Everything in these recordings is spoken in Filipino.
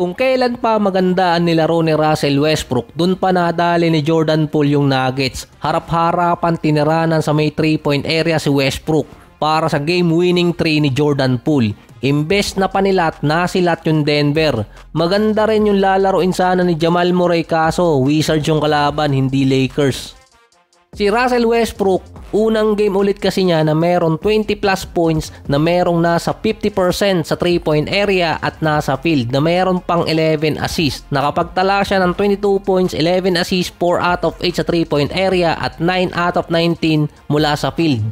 Kung kailan pa maganda ang nilaro ni Russell Westbrook, dun pa nadali ni Jordan Poole yung Nuggets. Harap-harapan tiniranan sa may 3-point area si Westbrook para sa game-winning 3 ni Jordan Poole. Imbes na panilat, nasilat yung Denver. Maganda rin yung lalaroin sana ni Jamal Murray kaso Wizards yung kalaban, hindi Lakers. Si Russell Westbrook, unang game ulit kasi niya na meron 20 plus points na merong nasa 50% sa 3-point area at nasa field na meron pang 11 assists. Nakapagtala siya ng 22 points, 11 assists, 4 out of 8 sa 3-point area at 9 out of 19 mula sa field.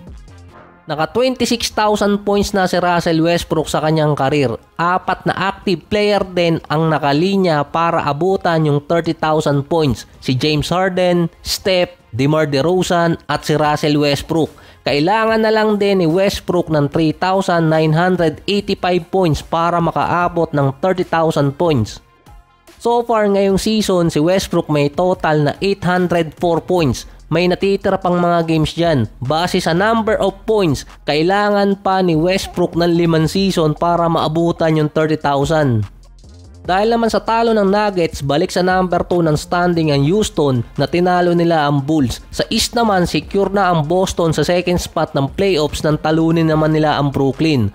Naka 26,000 points na si Russell Westbrook sa kanyang karir. 4 na active player din ang nakalinya para abutan yung 30,000 points. Si James Harden, Steph, DeMar DeRozan at si Russell Westbrook. Kailangan na lang din ni Westbrook ng 3,985 points para makaabot ng 30,000 points. So far ngayong season, si Westbrook may total na 804 points. May natitira pang mga games dyan. Base sa number of points, kailangan pa ni Westbrook ng 5 season para maabutan yung 30,000. Dahil naman sa talo ng Nuggets, balik sa number 2 ng standing ang Houston na tinalo nila ang Bulls. Sa East naman, secure na ang Boston sa second spot ng playoffs nang talunin naman nila ang Brooklyn.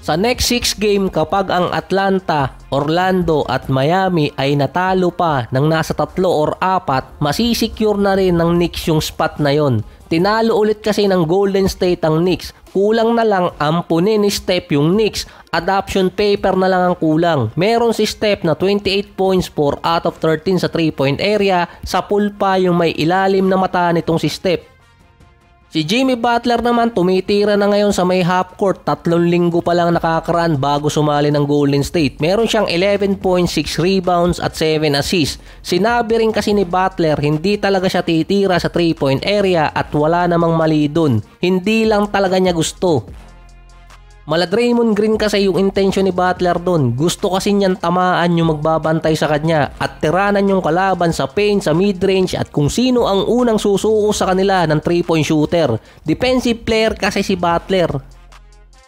Sa next 6 game, kapag ang Atlanta, Orlando at Miami ay natalo pa ng nasa 3 or 4, masisecure na rin ng Knicks yung spot na yon. Tinalo ulit kasi ng Golden State ang Knicks. Kulang na lang ampunin ni Steph yung Knicks. Adoption paper na lang ang kulang. Meron si Steph na 28 points, 4 out of 13 sa 3-point area. Sa pool pa yung may ilalim na mata nitong si Steph. Si Jimmy Butler naman tumitira na ngayon sa may half court. 3 linggo pa lang nakakaraan bago sumali ng Golden State. Meron siyang 11 points, 6 rebounds at 7 assists. Sinabi rin kasi ni Butler hindi talaga siya titira sa 3-point area at wala namang mali dun. Hindi lang talaga niya gusto. Mala Draymond Green kasi yung intention ni Butler doon. Gusto kasi niyan tamaan yung magbabantay sa kanya at tiranan yung kalaban sa paint, sa mid-range at kung sino ang unang susuko sa kanila ng 3-point shooter. Defensive player kasi si Butler.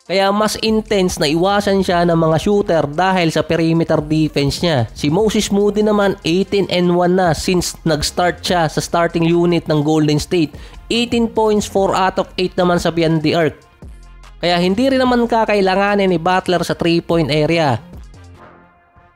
Kaya mas intense na iwasan siya ng mga shooter dahil sa perimeter defense niya. Si Moses Moody naman 18-1 na since nag-start siya sa starting unit ng Golden State. 18 points, 4 out of 8 naman sa beyond the arc. Kaya hindi rin naman kakailanganin ni Butler sa 3-point area.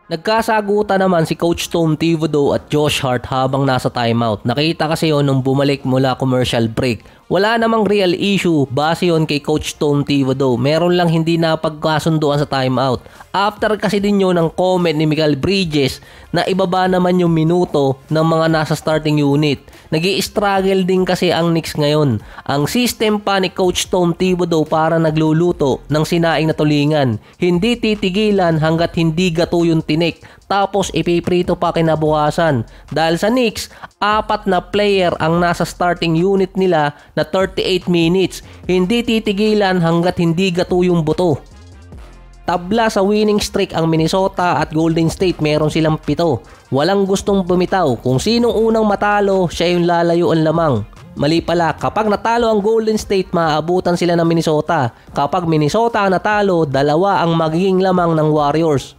Nagkasagutan naman si Coach Tom Thibodeau at Josh Hart habang nasa timeout. Nakita kasi yun nung bumalik mula commercial break. Wala namang real issue, base yun kay Coach Tom Thibodeau. Meron lang hindi napagkasunduan sa timeout. After kasi din yun ng comment ni Mikal Bridges na ibaba naman yung minuto ng mga nasa starting unit. Nag-i-struggle din kasi ang Knicks ngayon. Ang system pa ni Coach Tom Thibodeau para nagluluto ng sinaing na tulingan. Hindi titigilan hanggat hindi gato yung tinik. Tapos ipiprito pa kinabukasan. Dahil sa Knicks, 4 na player ang nasa starting unit nila na 38 minutes. Hindi titigilan hanggat hindi gato yung buto. Tabla sa winning streak ang Minnesota at Golden State, meron silang 7. Walang gustong bumitaw. Kung sinong unang matalo, siya yung lalayuan lamang. Mali pala, kapag natalo ang Golden State, maaabutan sila ng Minnesota. Kapag Minnesota ang natalo, 2 ang magiging lamang ng Warriors.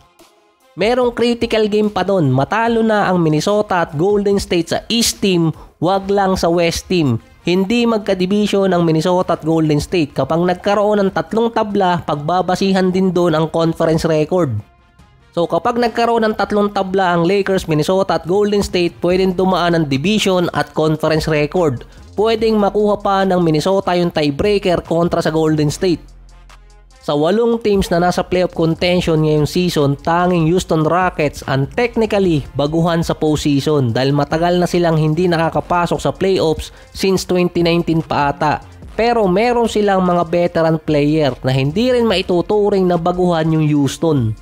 Merong critical game pa doon. Matalo na ang Minnesota at Golden State sa East team, wag lang sa West team. Hindi magka-division ang Minnesota at Golden State. Kapag nagkaroon ng 3 tabla, pagbabasihan din doon ang conference record. So kapag nagkaroon ng 3 tabla ang Lakers, Minnesota at Golden State, pwedeng dumaan ng division at conference record. Pwedeng makuha pa ng Minnesota yung tiebreaker kontra sa Golden State. Sa 8 teams na nasa playoff contention ngayong season, tanging Houston Rockets ang technically baguhan sa postseason dahil matagal na silang hindi nakakapasok sa playoffs since 2019 pa ata. Pero meron silang mga veteran player na hindi rin maituturing na baguhan yung Houston.